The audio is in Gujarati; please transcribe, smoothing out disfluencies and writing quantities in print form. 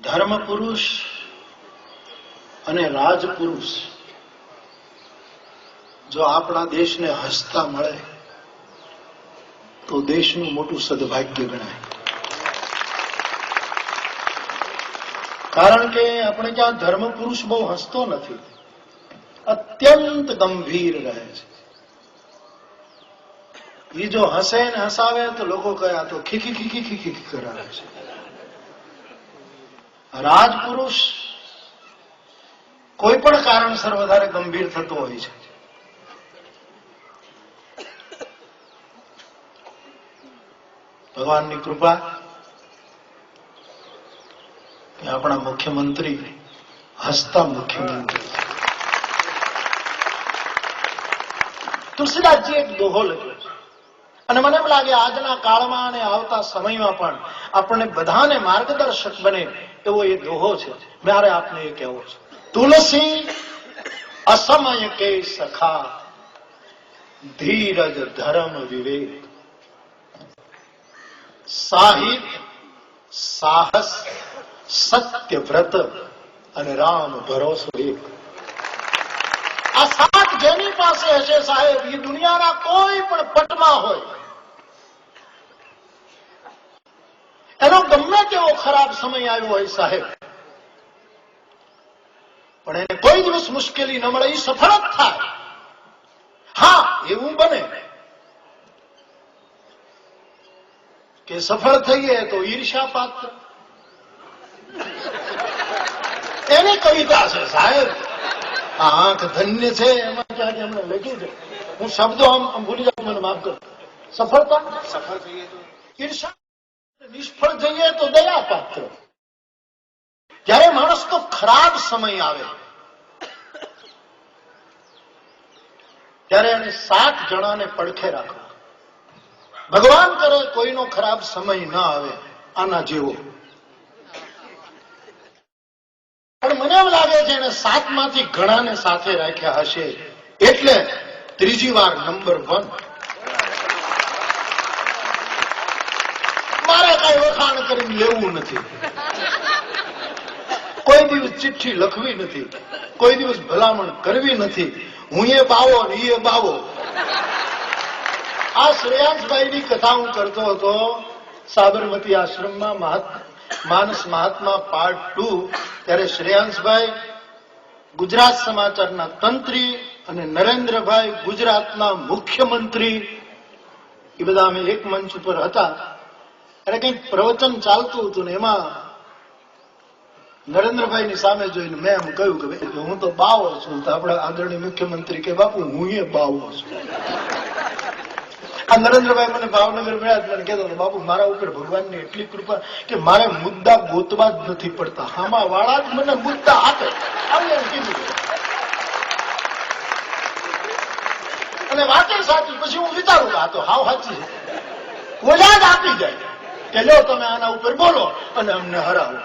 ધર્મ પુરુષ અને રાજપુરુષ જો આપણા દેશને હસતા મળે તો દેશનું મોટું સદભાગ્ય ગણાય. કારણ કે આપણે ત્યાં ધર્મ પુરુષ બહુ હસતો નથી, અત્યંત ગંભીર રહે છે. એ જો હસે ને હસાવે તો લોકો કહે આ તો ખીખી ખીખી ખીખી કરાવે છે. રાજપુરુષ કોઈ પણ કારણસર વધારે ગંભીર થતો હોય છે. ભગવાનની કૃપા કે આપણા મુખ્યમંત્રી હસતા મુખ્યમંત્રી. તુલસીદાસજી એક દોહો લખ્યો છે અને મને એમ લાગે આજના કાળમાં અને આવતા સમયમાં પણ આપણને બધાને માર્ગદર્શક બને એવો એ દોહો છે. મારે આપને એ કહેવો છે. તુલસી અસમય કે સખા ધીરજ ધર્મ વિવેક સાહિત્ય સાહસ સત્ય વ્રત અને રામ ભરોસો એક. આ સાત જેની પાસે હશે સાહેબ, એ દુનિયાના કોઈ પણ પટમાં હોય, એનો ગમે તેવો ખરાબ સમય આવ્યો હોય સાહેબ, પણ એને કોઈ દિવસ મુશ્કેલી ન મળે, એ સફળ જ થાય. હા, એવું બને કે સફળ થઈએ તો ઈર્ષા પાત્ર. એની કવિતા છે સાહેબ, આંખ ધન્ય છે, એમાં ક્યાંક એમણે લખ્યું છે, હું શબ્દો આમ ભૂલી જાઉં, મને માફ કરો. સફળતા સફળ થઈએ તો ઈર્ષા, નિષ્ફળ જઈએ તો દયા પાત્ર. જયારે માણસનો ખરાબ સમય આવે ત્યારે એને 7 જણાને પડખે રાખવા. ભગવાન કરે કોઈનો ખરાબ સમય ન આવે આના જેવો. પણ મને એમ લાગે છે એને 7 માંથી ઘણાને સાથે રાખ્યા હશે, એટલે ત્રીજી વાર નંબર 1. મારે કઈ વખાણ કરીને લેવું નથી, કોઈ દિવસ ચિઠ્ઠી લખવી નથી, કોઈ દિવસ ભલામણ કરવી નથી. હું એ બાવો ને એ બાવો. આ શ્રેયાંશભાઈની કથા હું કરતો હતો સાબરમતી આશ્રમમાં માનસ મહાત્મા પાર્ટ 2, ત્યારે શ્રેયાંશભાઈ ગુજરાત સમાચારના તંત્રી અને નરેન્દ્રભાઈ ગુજરાતના મુખ્યમંત્રી, એ બધા અમે એક મંચ ઉપર હતા. અને કંઈક પ્રવચન ચાલતું હતું ને એમાં નરેન્દ્રભાઈની સામે જોઈને મેં એમ કહ્યું કે હું તો બાવો છું. તો આપણા આદરણીય મુખ્યમંત્રી કે બાપુ હું એ બાવો છું. આ નરેન્દ્રભાઈ મને ભાવનગર મળ્યા, મને કહેતો બાપુ મારા ઉપર ભગવાનની એટલી કૃપા કે મારે મુદ્દા ગોતવા જ નથી પડતા, આમાં વાળા જ મને મુદ્દા આપે. આવું એમ કીધું. અને વાતે સાચી. પછી હું વિચારું આ તો હાવ સાચી છે. ઓલા જ આપી જાય કે લો તમે આના ઉપર બોલો અને અમને હરાવો.